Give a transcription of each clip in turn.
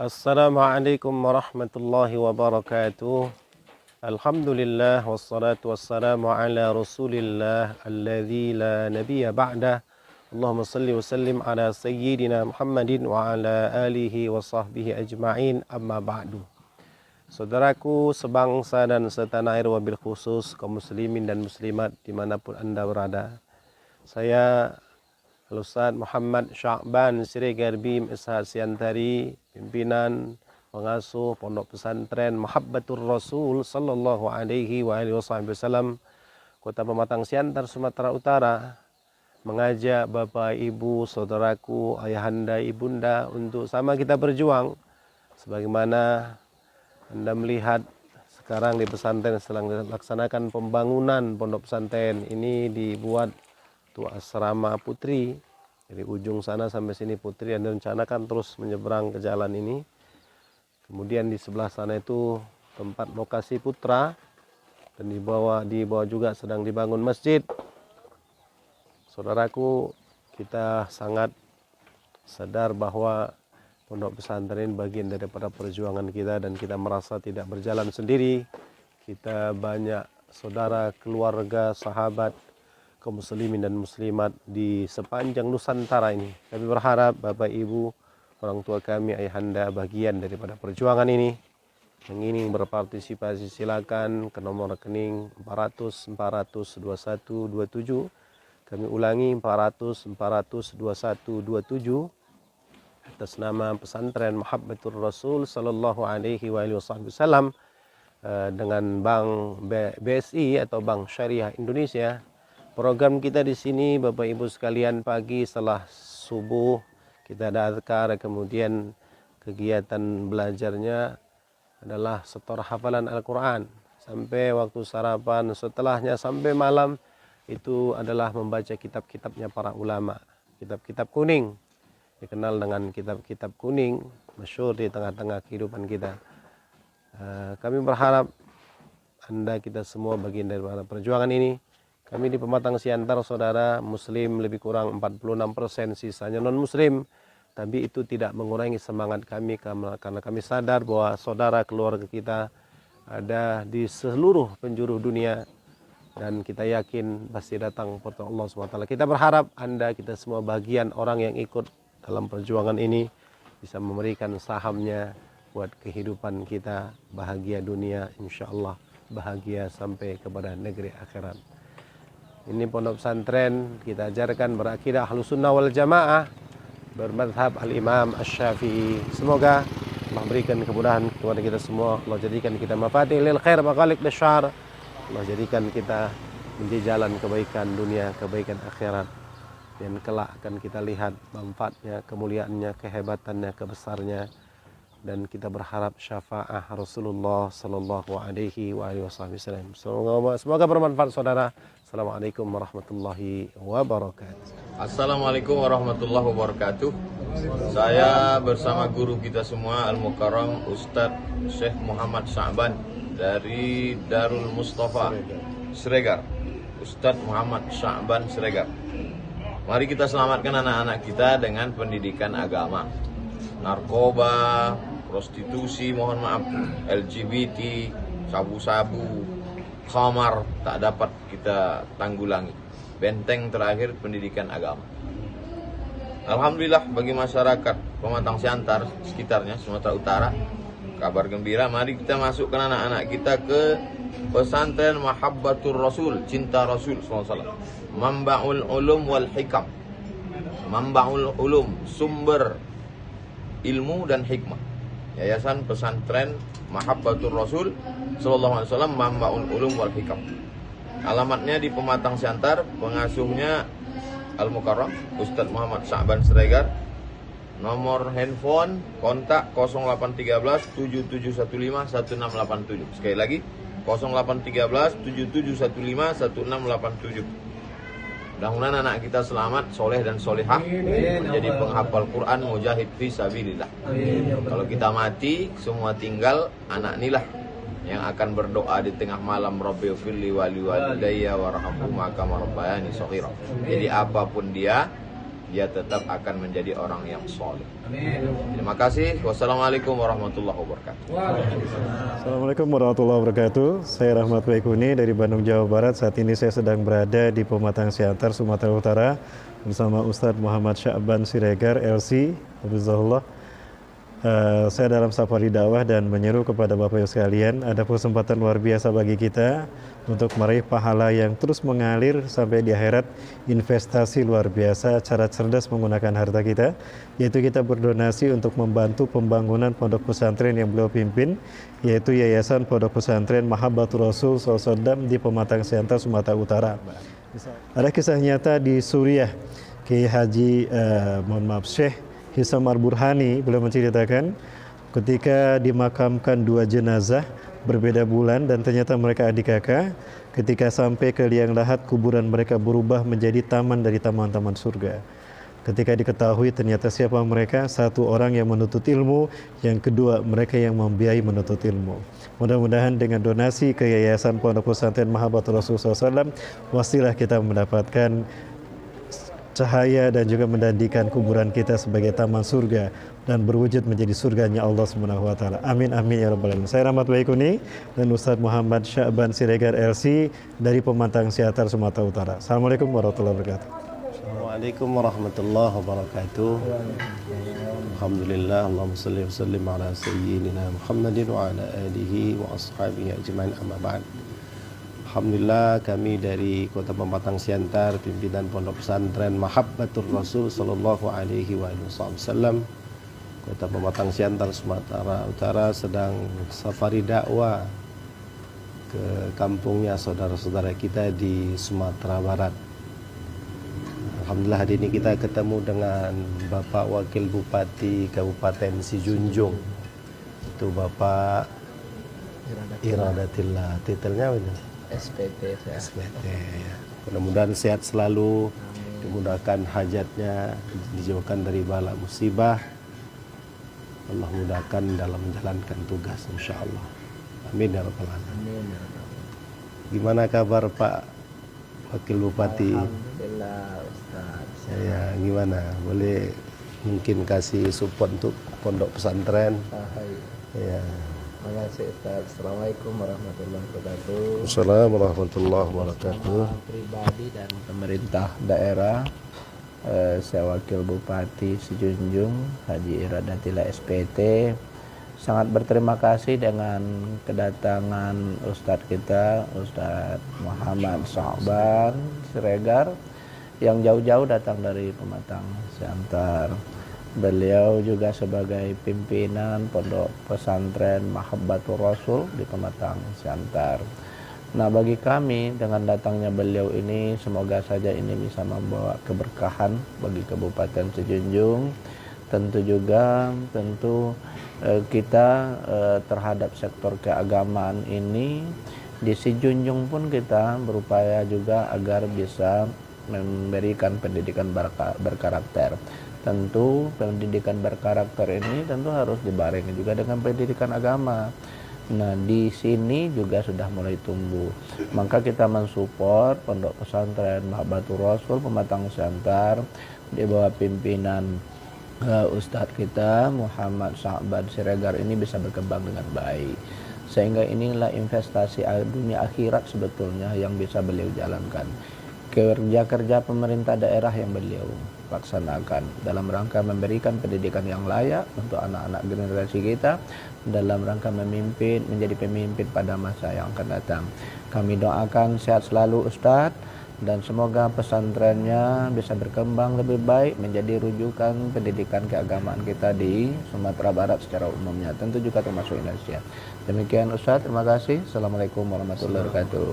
Assalamualaikum warahmatullahi wabarakatuh. Alhamdulillah wassalatu wassalamu ala Rasulillah alladzi la nabiyya ba'dah. Allahumma salli wa sallim ala sayyidina Muhammadin wa ala alihi wa sahbihi ajma'in, amma ba'du. Saudaraku sebangsa dan setanah air, wabil khusus kaum muslimin dan muslimat dimanapun Anda berada. Saya Al-Ustaz Muhammad Sya'ban Siregar Bim Ishaq Siantari, pimpinan pengasuh Pondok Pesantren Mahabbatur Rasul sallallahu alaihi wa alihi wasallam Kota Pematang Siantar, Sumatera Utara, mengajak Bapak, Ibu, saudaraku, ayahanda, ibunda untuk sama kita berjuang. Sebagaimana Anda melihat sekarang di pesantren sedang dilaksanakan pembangunan pondok pesantren ini, dibuat itu asrama putri. Dari ujung sana sampai sini putri, dan direncanakan terus menyeberang ke jalan ini. Kemudian di sebelah sana itu tempat lokasi putra, dan di bawah juga sedang dibangun masjid. Saudaraku, kita sangat sadar bahwa pondok pesantren bagian daripada perjuangan kita, dan kita merasa tidak berjalan sendiri. Kita banyak saudara, keluarga, sahabat, kaum muslimin dan muslimat di sepanjang Nusantara ini. Kami berharap Bapak, Ibu, orang tua kami, ayahanda bagian daripada perjuangan ini. Yang ingin berpartisipasi silakan ke nomor rekening 400 400 2127. Kami ulangi 400 400 2127 atas nama Pesantren Mahabbatur Rasul sallallahu alaihi wasallam dengan Bank BSI atau Bank Syariah Indonesia. Program kita di sini, Bapak Ibu sekalian, pagi setelah subuh kita ada azkar, kemudian kegiatan belajarnya adalah setor hafalan Al-Quran sampai waktu sarapan. Setelahnya sampai malam itu adalah membaca kitab-kitabnya para ulama, kitab-kitab kuning, dikenal dengan kitab-kitab kuning, masyhur di tengah-tengah kehidupan kita. Kami berharap Anda, kita semua bagian dari perjuangan ini. Kami di Pematang Siantar, saudara, muslim lebih kurang 46%, sisanya non-muslim. Tapi itu tidak mengurangi semangat kami, karena kami sadar bahwa saudara, keluarga kita ada di seluruh penjuru dunia. Dan kita yakin pasti datang pertolongan Allah SWT. Kita berharap Anda, kita semua bagian orang yang ikut dalam perjuangan ini, bisa memberikan sahamnya buat kehidupan kita, bahagia dunia, insya Allah bahagia sampai kepada negeri akhirat. Ini pondok pesantren kita ajarkan berakidah Ahlussunnah wal Jamaah, bermadhab Al-Imam Asy-Syafi'i. Semoga Allah berikan kemudahan kepada kita semua. Allah jadikan kita mafatih lil khair maghaliq bisyar. Allah jadikan kita menjadi jalan kebaikan dunia, kebaikan akhirat. Dan kelak akan kita lihat manfaatnya, kemuliaannya, kehebatannya, kebesarnya. Dan kita berharap syafaah Rasulullah sallallahu alaihi wasallam. Semoga bermanfaat, saudara. Assalamualaikum warahmatullahi wabarakatuh. Assalamualaikum warahmatullahi wabarakatuh. Saya bersama guru kita semua Al-Mukarram Ustadz Syekh Muhammad Sya'ban dari Darul Mustafa Siregar. Ustadz Muhammad Sya'ban Siregar. Mari kita selamatkan anak-anak kita dengan pendidikan agama. Narkoba, prostitusi, mohon maaf, LGBT, sabu-sabu, khamar tak dapat kita tanggulangi. Benteng terakhir pendidikan agama. Alhamdulillah bagi masyarakat Pematang Siantar sekitarnya, Sumatera Utara, kabar gembira. Mari kita masukkan anak-anak kita ke pesantren Mahabbatur Rasul, cinta Rasul SAW. Mamba'ul ulum wal hikam. Mamba'ul ulum, sumber ilmu dan hikmah. Yayasan Pesantren Mahabbatur Rasul sallallahu alaihi wasallam, Mamba'ul Ulum wal Hikam. Alamatnya di Pematang Siantar, pengasuhnya Al-Mukarram Ustadz Muhammad Sya'ban Siregar. Nomor handphone kontak 0813 7715 1687. Sekali lagi 0813 7715 1687. Mudah-mudahan anak kita selamat, soleh dan solehah, menjadi penghafal Quran, mujahid fi sabilillah. Kalau kita mati, semua tinggal anak inilah yang akan berdoa di tengah malam, Rabbi firli wali walidayya warhamhuma kama rabbayani shaghira. Jadi apapun dia, ia tetap akan menjadi orang yang soleh. Terima kasih. Wassalamualaikum warahmatullahi wabarakatuh. Assalamualaikum warahmatullahi wabarakatuh. Saya Rahmat Baikuni dari Bandung, Jawa Barat. Saat ini saya sedang berada di Pematang Siantar, Sumatera Utara bersama Ustadz Muhammad Sya'ban Siregar, LC. Hafizahullah. Saya dalam safari dakwah dan menyeru kepada Bapak Ibu sekalian, ada kesempatan luar biasa bagi kita untuk meraih pahala yang terus mengalir sampai di akhirat. Investasi luar biasa, cara cerdas menggunakan harta kita, yaitu kita berdonasi untuk membantu pembangunan pondok pesantren yang beliau pimpin, yaitu Yayasan Pondok Pesantren Mahabbatur Rasul SAW di Pematang Siantar, Sumatera Utara. Ada kisah nyata di Suriah, Kiai Haji Syekh Hisam Al-Burhani, beliau menceritakan ketika dimakamkan 2 jenazah berbeda bulan dan ternyata mereka adik kakak, ketika sampai ke liang lahat kuburan mereka berubah menjadi taman dari taman-taman surga. Ketika diketahui ternyata siapa mereka, satu orang yang menuntut ilmu, yang kedua mereka yang membiayai menuntut ilmu. Mudah-mudahan dengan donasi ke Yayasan Pondok Pesantren Mahabbatur Rasul SAW, pastilah kita mendapatkan cahaya dan juga mendandikan kuburan kita sebagai taman surga dan berwujud menjadi surganya Allah Subhanahu wa taala. Amin amin ya rabbal alamin. Saya Rahmat Baikuni dan Ustadz Muhammad Sya'ban Siregar, LC dari Pematang Siantar, Sumatera Utara. Assalamualaikum warahmatullahi wabarakatuh. Assalamualaikum warahmatullahi wabarakatuh. Alhamdulillah, Allahumma salli wa sallim ala sayyidina Muhammadin wa ala alihi wa ashabihi ajma'in, amma ba'd. Alhamdulillah, kami dari Kota Pematang Siantar, pimpinan Pondok Pesantren Mahabbatur Rasul sallallahu alaihi wasallam, Kota Pematang Siantar, Sumatera Utara, sedang safari dakwah ke kampungnya saudara-saudara kita di Sumatera Barat. Alhamdulillah, hari ini kita ketemu dengan Bapak Wakil Bupati Kabupaten Sijunjung, itu Bapak Iradatillah. Titelnya apa? SPT saya. SPT, ya. Mudah-mudahan sehat selalu, dimudahkan hajatnya, dijauhkan dari bala musibah. Allah mudahkan dalam menjalankan tugas, insyaallah. Amin ya rabbal alamin. Gimana kabar Pak Wakil Bupati? Alhamdulillah Ustaz. Ya, gimana? Boleh mungkin kasih support untuk pondok pesantren? Ya. Terima kasih Ustaz. Assalamualaikum warahmatullahi wabarakatuh. Assalamualaikum warahmatullahi wabarakatuh. Sama pribadi dan pemerintah daerah, saya Wakil Bupati Sijunjung Haji Iradatillah SPT, sangat berterima kasih dengan kedatangan Ustadz kita, Ustadz Muhammad Sya'ban Siregar, yang jauh-jauh datang dari Pematang Siantar. Beliau juga sebagai pimpinan Pondok Pesantren Mahabbatur Rasul di Pematang Siantar. Nah, bagi kami dengan datangnya beliau ini, semoga saja ini bisa membawa keberkahan bagi Kabupaten Sijunjung. Tentu kita terhadap sektor keagamaan ini di Sijunjung pun kita berupaya juga agar bisa memberikan pendidikan berkarakter. Tentu pendidikan berkarakter ini tentu harus dibarengi juga dengan pendidikan agama. Nah, di sini juga sudah mulai tumbuh. Maka kita mensupport Pondok Pesantren Mahabbatur Rasul Pematang Siantar di bawah pimpinan Ustadz kita Muhammad Sya'ban Siregar ini bisa berkembang dengan baik. Sehingga inilah investasi dunia akhirat sebetulnya yang bisa beliau jalankan. Kerja-kerja pemerintah daerah yang beliau laksanakan dalam rangka memberikan pendidikan yang layak untuk anak-anak generasi kita, dalam rangka menjadi pemimpin pada masa yang akan datang. Kami doakan sehat selalu Ustadz, dan semoga pesantrennya bisa berkembang lebih baik menjadi rujukan pendidikan keagamaan kita di Sumatera Barat secara umumnya, tentu juga termasuk Indonesia. Demikian Ustadz, terima kasih. Assalamualaikum warahmatullahi wabarakatuh.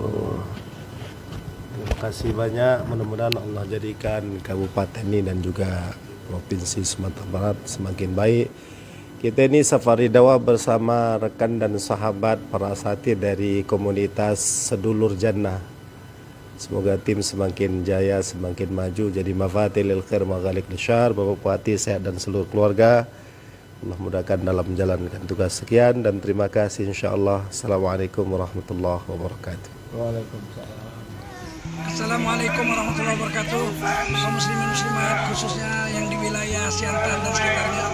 Terima kasih banyak. Mudah-mudahan Allah jadikan kabupaten ini dan juga provinsi Sumatera Barat semakin baik. Kita ini safari dakwah bersama rekan dan sahabat para asatidz dari komunitas Sedulur Jannah. Semoga tim semakin jaya, semakin maju, jadi mafatilil khair maghalik lisyar. Bapak Bupati sehat dan seluruh keluarga, Allah mudahkan dalam menjalankan tugas. Sekian dan terima kasih, insyaallah. Assalamualaikum warahmatullahi wabarakatuh. Waalaikumsalam. Assalamualaikum warahmatullahi wabarakatuh. Kaum muslimin muslimat khususnya yang di wilayah Siantar dan sekitarnya,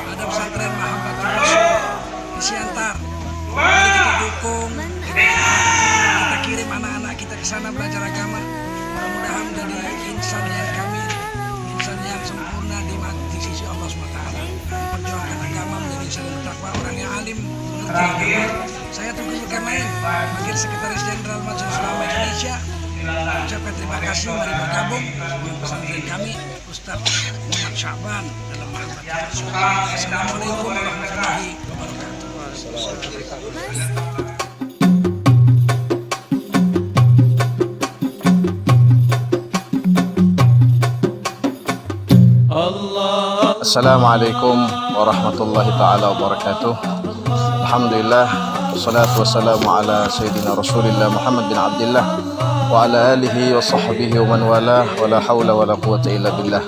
ada pesantren Mahabbatur Rasul di Siantar. Mari kita dukung, kita kirim anak-anak kita ke sana belajar agama. Mudah-mudahan menjadi insan yang kamil, insan yang sempurna di sisi Allah SWT. Memperjuangkan agama menjadi insan yang bertakwa, orang yang alim, mengerti agama. Saya Tunggu Zulkarnain, Wakil Sekretaris Jenderal Majelis Ulama Indonesia. Ucapkan terima kasih, mari bergabung dengan pesantren kami Ustaz Muhammad Sya'ban dalam Mahabbatur Rasul. Assalamualaikum warahmatullahi wabarakatuh. Assalamualaikum warahmatullahi taala wabarakatuh. Alhamdulillah, wassalatu wassalamu ala sayyidina Rasulillah Muhammad bin Abdullah wa ala alihi wa sahbihi wa man walah, wa la hawla wa la quwwata illa billah.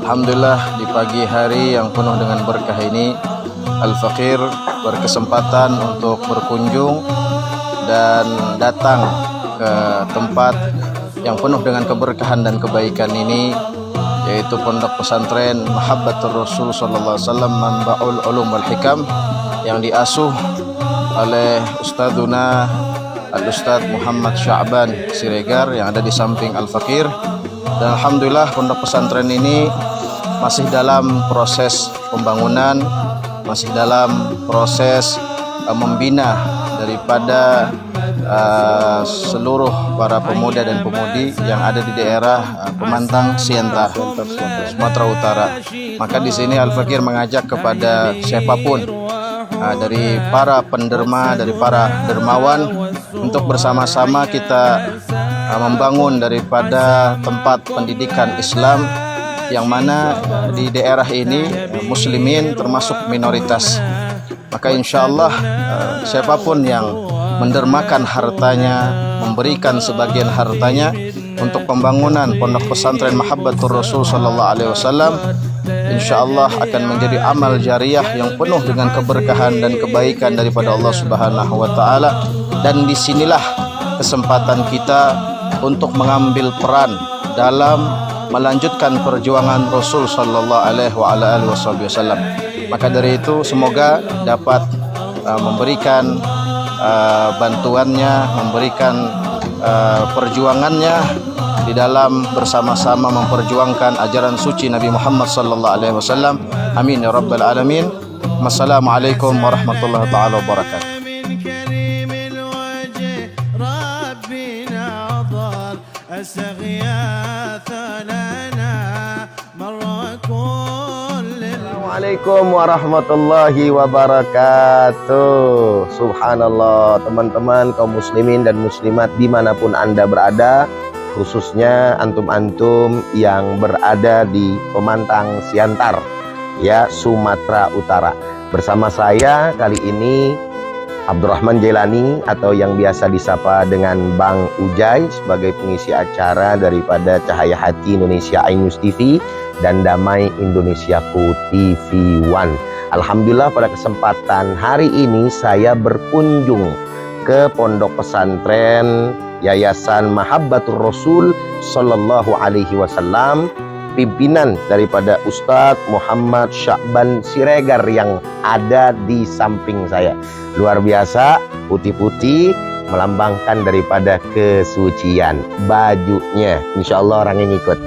Alhamdulillah, di pagi hari yang penuh dengan berkah ini, Al-Faqir berkesempatan untuk berkunjung dan datang ke tempat yang penuh dengan keberkahan dan kebaikan ini, yaitu Pondok Pesantren Mahabbatur Rasul sallallahu alaihi wasallam Manba'ul Ulum wal Hikam, yang diasuh oleh Ustadzuna Al-Ustadz Muhammad Sya'ban Siregar yang ada di samping Al-Faqir. Dan alhamdulillah pondok pesantren ini masih dalam proses pembangunan, masih dalam proses membina daripada seluruh para pemuda dan pemudi yang ada di daerah Pemantang Siantar, Sumatera Utara. Maka di sini Al-Faqir mengajak kepada siapapun dari para penderma, dari para dermawan, untuk bersama-sama kita membangun daripada tempat pendidikan Islam yang mana di daerah ini muslimin termasuk minoritas. Maka insya Allah siapapun yang mendermakan hartanya, memberikan sebagian hartanya untuk pembangunan pondok pesantren Mahabbatur Rasul sallallahu alaihi wasallam, insyaallah akan menjadi amal jariah yang penuh dengan keberkahan dan kebaikan daripada Allah Subhanahu wa taala. Dan disinilah kesempatan kita untuk mengambil peran dalam melanjutkan perjuangan Rasul sallallahu alaihi wasallam. Maka dari itu semoga dapat memberikan bantuannya, memberikan perjuangannya di dalam bersama-sama memperjuangkan ajaran suci Nabi Muhammad sallallahu alaihi wasallam. Amin ya rabbal alamin. Wassalamualaikum warahmatullahi taala wabarakatuh. Assalamualaikum warahmatullahi wabarakatuh. Subhanallah, teman-teman kaum muslimin dan muslimat dimanapun Anda berada, khususnya antum-antum yang berada di Pemantang Siantar, ya, Sumatera Utara. Bersama saya kali ini Abdurrahman Jailani atau yang biasa disapa dengan Bang Ujai sebagai pengisi acara daripada Cahaya Hati Indonesia iNews TV dan Damai Indonesiaku TV One. Alhamdulillah pada kesempatan hari ini saya berkunjung ke Pondok Pesantren Yayasan Mahabbatur Rasul sallallahu alaihi wasallam, pimpinan daripada Ustadz Muhammad Sya'ban Siregar yang ada di samping saya. Luar biasa, putih-putih, melambangkan daripada kesucian. Bajunya, insya Allah orang yang ikut.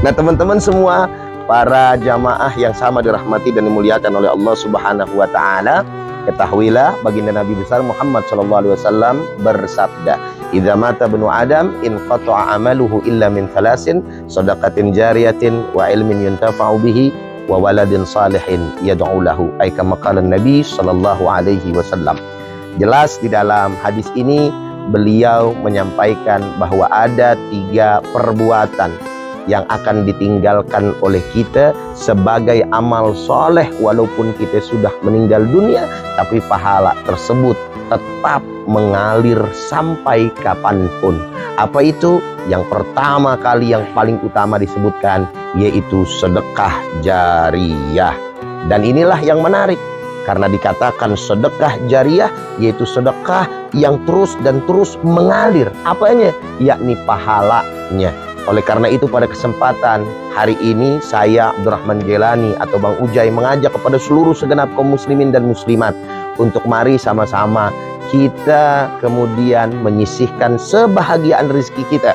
Nah teman-teman semua, para jamaah yang sama dirahmati dan dimuliakan oleh Allah Subhanahu wa Ta'ala, ketahuilah baginda Nabi besar Muhammad SAW bersabda, "Idza mata ibnu Adam in qata'a amaluhu illa min thalasin, shadaqatin jariyatin wa ilmin yuntafa'u bihi wa waladin salihin yad'u lahu." Ay kama qala Nabi sallallahu alaihi wasallam. Jelas di dalam hadis ini beliau menyampaikan bahwa ada 3 perbuatan yang akan ditinggalkan oleh kita sebagai amal soleh walaupun kita sudah meninggal dunia, tapi pahala tersebut tetap mengalir sampai kapanpun. Apa itu? Yang pertama kali yang paling utama disebutkan yaitu sedekah jariyah. Dan inilah yang menarik. Karena dikatakan sedekah jariyah, yaitu sedekah yang terus dan terus mengalir. Apanya? Yakni pahalanya. Oleh karena itu pada kesempatan hari ini saya Abdurrahman Jelani atau Bang Ujai mengajak kepada seluruh segenap kaum muslimin dan muslimat untuk mari sama-sama kita kemudian menyisihkan sebahagian rezeki kita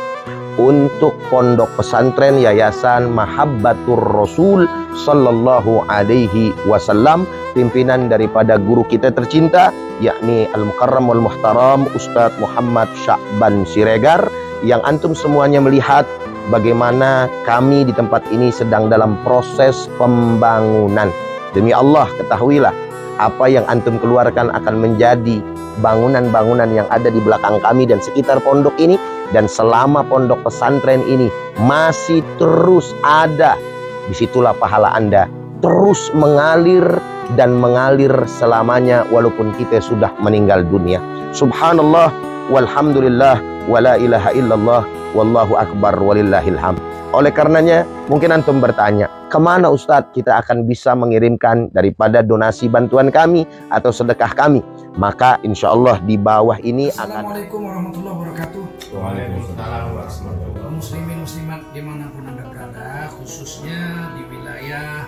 untuk pondok pesantren Yayasan Mahabbatur Rasul Sallallahu Alaihi Wasallam, pimpinan daripada guru kita tercinta yakni Al-Mukarram wal Muhtaram Ustadz Muhammad Sya'ban Siregar, yang antum semuanya melihat bagaimana kami di tempat ini sedang dalam proses pembangunan. Demi Allah, ketahuilah apa yang antum keluarkan akan menjadi bangunan-bangunan yang ada di belakang kami dan sekitar pondok ini. Dan selama pondok pesantren ini masih terus ada, disitulah pahala Anda terus mengalir dan mengalir selamanya walaupun kita sudah meninggal dunia. Subhanallah walhamdulillah wala ilaha illallah wallahu akbar walillahil hamd. Oleh karenanya mungkin antum bertanya, kemana Ustadz kita akan bisa mengirimkan daripada donasi bantuan kami atau sedekah kami? Maka insya Allah di bawah ini akan. Assalamualaikum warahmatullahi wabarakatuh. Waalaikumsalam warahmatullahi wabarakatuh. Kaum muslimin muslimat dimanapun Anda berada, khususnya di wilayah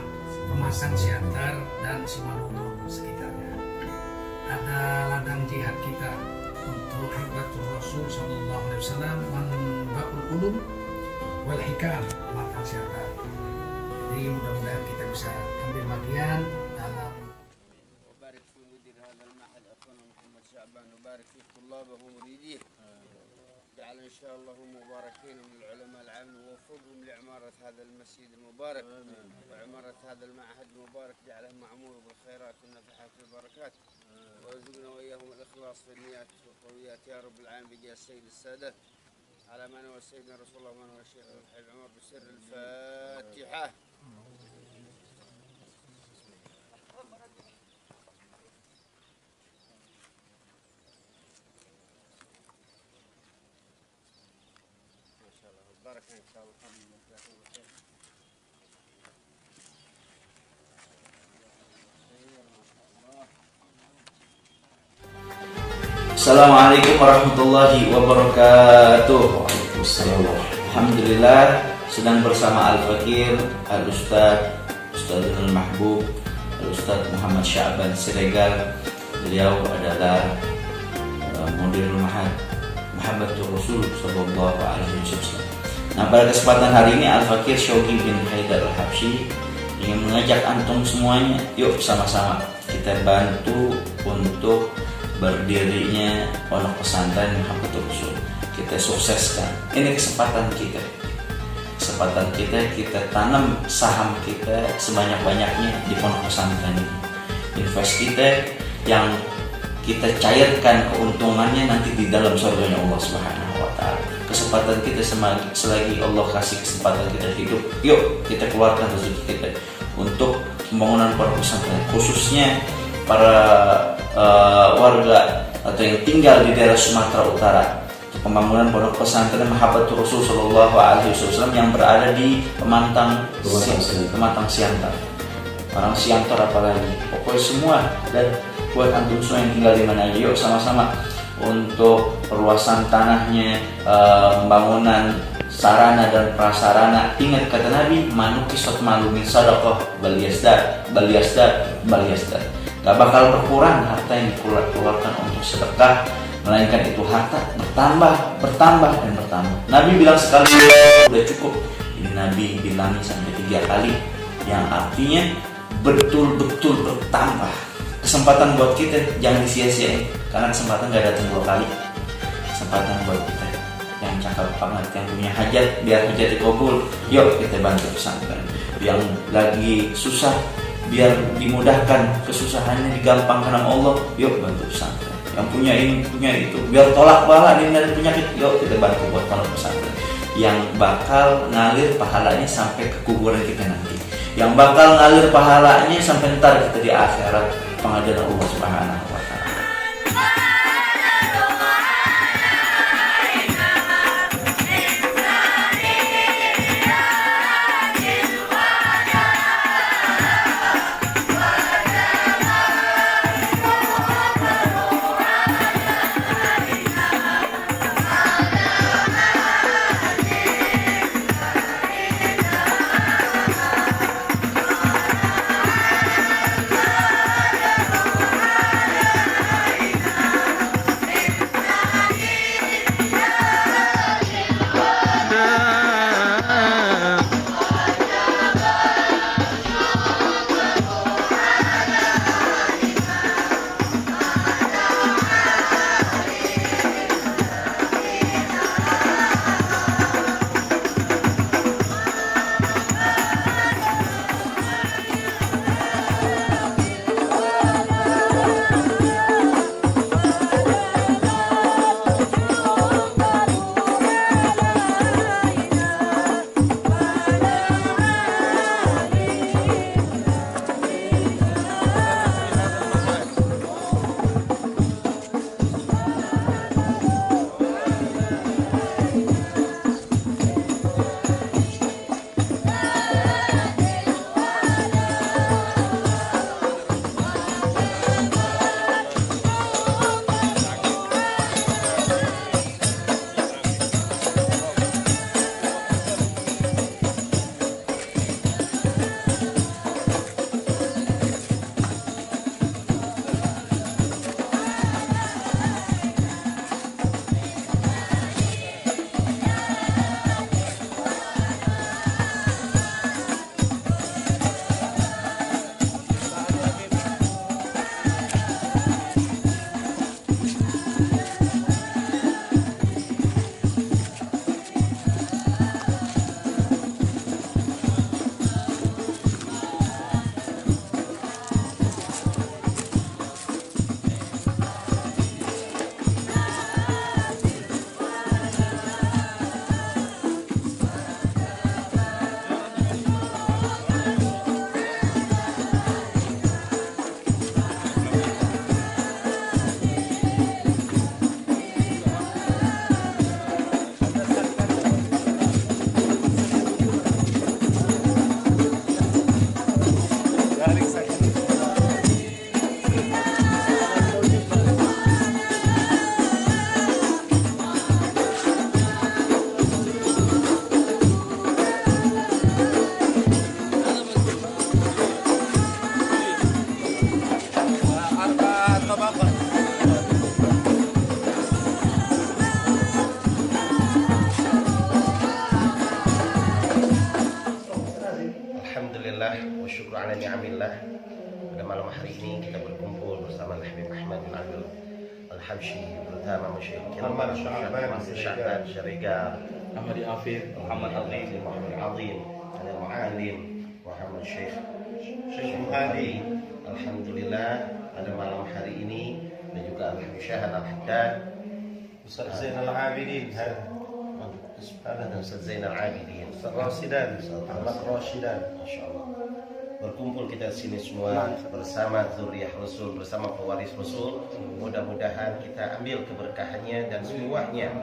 Pemasang Siantar dan Simalungun sekitarnya, ada ladang jihad kita untuk Hikmatul Rasul Sallallahu Alaihi Wasallam Manbaul Ulum wal Hikam Pemasang Siantar. Jadi mudah-mudahan kita bisa ambil bagian dalam. وبارك في مدير هذا المعهد أخونا محمد شعبان وبارك في طلابه ومريديه جعل إن شاء الله مباركين من العلماء العام ووفقهم لعمارة هذا المسجد المبارك وعمارة هذا المعهد المبارك جعله معمور بالخيرات والنفحات والبركات وارزقنا وإياهم الإخلاص في النيات والقويات يا رب العالمين بجاه السيد السادة على من هو سيدنا رسول الله ومن هو الشيخ الحبيب عمر بسر الفاتحة. بركة إن شاء الله. Assalamualaikum warahmatullahi wabarakatuh. Waalaikumsalam. Alhamdulillah sedang bersama Al-Fakir, Al-Ustadz Al-Mahbub, Al-Ustadz Muhammad Sya'ban Siregar. Beliau adalah Mudirul Mahad Mahabbatur Rasul Sallallahu Alaihi Wasallam. Nah, pada kesempatan hari ini Al-Fakir Syauqi bin Haidar Al-Habsyi ingin mengajak antum semuanya, yuk sama-sama kita bantu untuk berdirinya pondok pesantren Mahabbatur Rasul. Kita sukseskan. Ini kesempatan kita. Kesempatan kita tanam saham kita sebanyak-banyaknya di pondok pesantren ini. Invest kita yang kita cairkan keuntungannya nanti di dalam surganya Allah Subhanahu wa Ta'ala. Kesempatan kita selagi Allah kasih kesempatan kita hidup, yuk kita keluarkan rezeki kita untuk pembangunan pondok pesantren, khususnya para warga atau yang tinggal di daerah Sumatera Utara. Pembangunan pondok pesantren Mahabbatur Rasul Sallallahu Alaihi Wasallam yang berada di Pemantang Siantar. Orang Siantar apalagi, pokoknya semua. Dan buat antum semua yang tinggal di mana aja, yuk sama-sama untuk perluasan tanahnya, pembangunan sarana dan prasarana. Ingat kata Nabi, manukisat malumin sadaqah bal yazdad. Gak bakal berkurang harta yang dikeluarkan untuk sedekah, melainkan itu harta bertambah. Nabi bilang sekali udah cukup. Ini Nabi bilang sampai 3 kali, yang artinya betul-betul bertambah. Kesempatan buat kita jangan disia-siain, karena kesempatan gak datang 2 kali. Kesempatan buat kita yang cakap banget, yang punya hajat, biar hajat dikabul, yuk kita bantu pesantren. Yang lagi susah, biar dimudahkan kesusahannya, digampangkan sama Allah, yuk bantu pesantren. Yang punya ini, punya itu, biar tolak bala dari penyakit, yuk kita bantu buat pondok pesantren. Yang bakal ngalir pahalanya sampai ke kuburan kita nanti. Yang bakal ngalir pahalanya sampai ntar kita di akhirat pengadilan Allah Subhanahu wa Ta'ala. ala ni'amillah. Pada malam hari ini kita berkumpul bersama Habib Ahmad bin Abdul Al-Habsyi bersama Masyayikh Muhammad Sya'ban Siregar, Ahmad Afif, Muhammad Azim, Muhammad Azim, ada Mu'alim Muhammad Syekh Muhadi. Alhamdulillah pada malam hari ini dan juga Al-Habib Syahad Al-Haddad, Ustaz Zainal Abidin, Ustaz Zainal Abidin, Ustaz Rasidan, Ahmad Rashidan, Masya Allah. Berkumpul kita sini semua bersama zuriyah Rasul, bersama pewaris Rasul. Mudah-mudahan kita ambil keberkahannya dan semuanya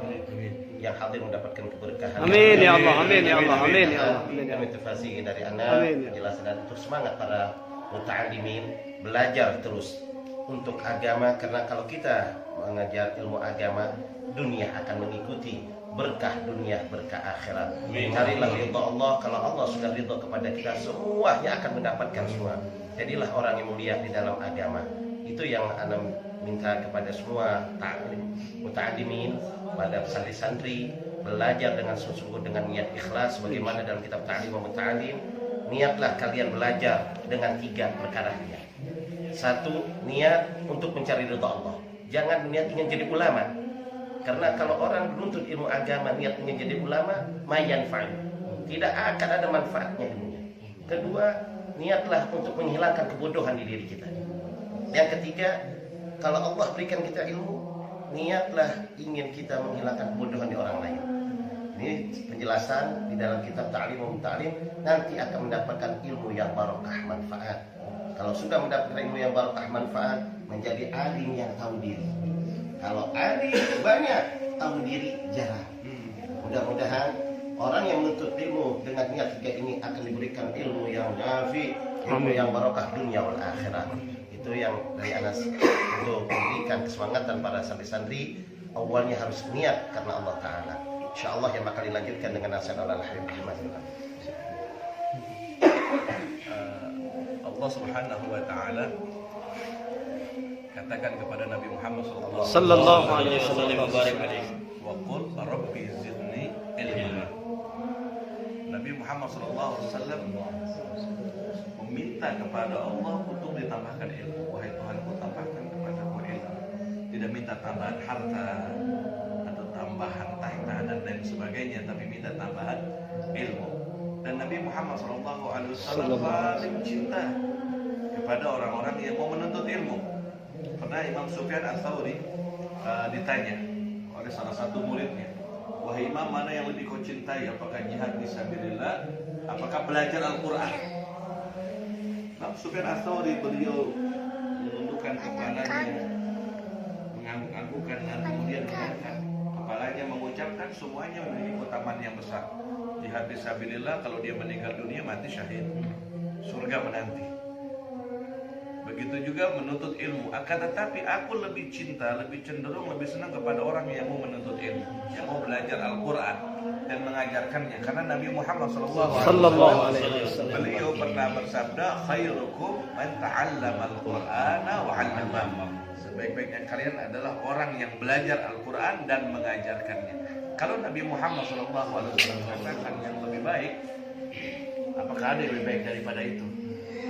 yang hadir mendapatkan keberkahan. Amin ya Allah, amin ya Allah, amin ya Allah. Kami terfasih dari Anda penjelasan dan terus semangat para muta'allimin belajar terus untuk agama, karena kalau kita mengajar ilmu agama, dunia akan mengikuti, berkah dunia, berkah akhirat. Carilah ridha Allah. Kalau Allah sudah ridha kepada kita, semuanya akan mendapatkan semua. Jadilah orang yang mulia di dalam agama. Itu yang Anda minta kepada semua muta'allimin, pada santri-santri, belajar dengan sungguh-sungguh dengan niat ikhlas. Bagaimana dalam kitab Ta'lim wa Muta'allim, niatlah kalian belajar dengan 3 perkara niat. 1, niat untuk mencari ridha Allah. Jangan niat ingin jadi ulama. Karena kalau orang menuntut ilmu agama niat ingin jadi ulama, mayanfa'u, tidak akan ada manfaatnya ilmunya. Kedua, niatlah untuk menghilangkan kebodohan di diri kita. Yang ketiga, kalau Allah berikan kita ilmu, niatlah ingin kita menghilangkan kebodohan di orang lain. Ini penjelasan di dalam kitab Ta'lim wa Muta'allim. Nanti akan mendapatkan ilmu yang barokah, manfaat. Kalau sudah mendapatkan ilmu yang barokah, manfaat, menjadi alim yang tahu diri. Kalau alim banyak, tahu diri jarang. Mudah-mudahan orang yang menuntut ilmu dengan niat 3 ini akan diberikan ilmu yang nafi, ilmu yang barokah dunia wal akhirat. Itu yang dari Anas untuk memberikan kesemangatan para santri-santri. Awalnya harus niat karena Allah Ta'ala. InsyaAllah yang bakal dilanjutkan dengan nasihat Al-Habib Ahmad. Allah Subhanahu wa Ta'ala katakan kepada Nabi Muhammad Sallallahu alaihi wasallam, wa qul rabbi zidni ilma. Nabi Muhammad sallallahu alaihi wasallam meminta kepada Allah untuk ditambahkan ilmu. Wahai Tuhanku, tambahkan kepadaku ilmu. Tidak minta tambahan harta atau tambahan tahta dan lain sebagainya, tapi minta tambahan ilmu. Dan Nabi Muhammad sallallahu alaihi wasallam paling cinta kepada orang-orang yang mau menuntut ilmu. Pernah Imam Sufyan Ats-Tsauri ditanya oleh salah satu muridnya, wahai Imam, mana yang lebih kau cintai? Apakah jihad fisabilillah? Apakah belajar Al-Quran? Imam Sufyan Ats-Tsauri, beliau menundukkan kepalanya, mengangguk-anggukkan dan kemudian mengangkat kepalanya, mengucapkan semuanya memiliki keutamaan yang besar. Jihad fisabilillah, kalau dia meninggal dunia mati syahid, surga menanti. Begitu juga menuntut ilmu. Akan tetapi aku lebih cinta, lebih cenderung, lebih senang kepada orang yang mau menuntut ilmu, yang mau belajar Al-Quran dan mengajarkannya. Karena Nabi Muhammad SAW beliau pernah bersabda, khairukum man ta'allama al-Qur'ana wa 'allamahu. Sebaik-baiknya kalian adalah orang yang belajar Al-Quran dan mengajarkannya. Kalau Nabi Muhammad SAW katakan yang lebih baik, apakah ada yang lebih baik daripada itu?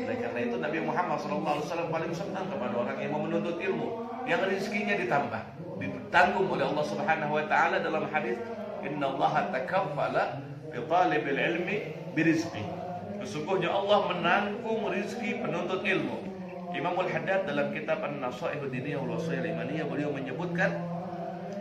Oleh karena itu Nabi Muhammad SAW paling senang kepada orang yang mau menuntut ilmu, yang rezekinya ditambah, ditanggung oleh Allah Subhanahu wa Ta'ala dalam hadis, innallaha takaffala bi talibil ilmi birizqi. Sesungguhnya Allah menanggung rezeki penuntut ilmu. Imam Al-Haddad dalam kitab An-Nasaihud Diniyah wal Wasiyah Imaniyah, beliau menyebutkan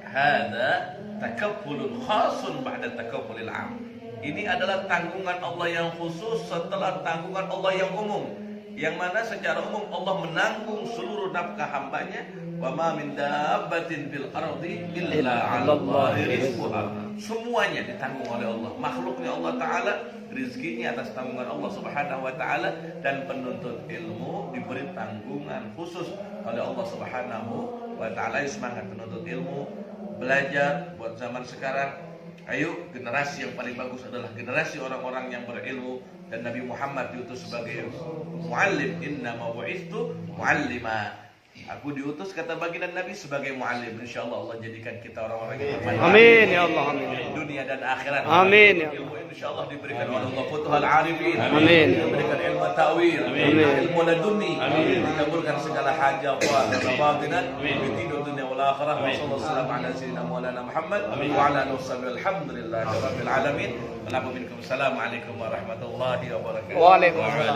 hadza takaffulun khasun ba'da takaffulil 'am. Ini adalah tanggungan Allah yang khusus setelah tanggungan Allah yang umum, yang mana secara umum Allah menanggung seluruh nafkah hambanya. Wa ma min dabbatin fil ardi illa 'alallahi rizquha. Semuanya ditanggung oleh Allah, makhluknya Allah Ta'ala, rizkinya atas tanggungan Allah Subhanahu wa Ta'ala. Dan penuntut ilmu diberi tanggungan khusus oleh Allah Subhanahu wa Ta'ala. Semangat penuntut ilmu, belajar buat zaman sekarang. Ayo, generasi yang paling bagus adalah generasi orang-orang yang berilmu. Dan Nabi Muhammad diutus sebagai muallim, inna ma bu'ithu muallima. Aku diutus kata baginda Nabi sebagai muallim. Insyaallah Allah jadikan kita orang-orang yang bermanfaat. Amin ya Allah, amin. Dunia dan akhirat. Amin ya Allah. Ilmu insyaallah diberikan oleh Allah Futuhal Arifin. Amin. Diberikan ilmu ta'wil. Amin. Ilmu laduni. Amin. Dikabulkan segala hajat wa batinan. Di dunia wal akhirah. Wassallallahu ala sayyidina Maulana Muhammad wa ala alihi wasallam. Alhamdulillahi rabbil alamin. Assalamualaikum warahmatullahi wabarakatuh. Waalaikumsalam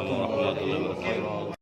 warahmatullahi wabarakatuh.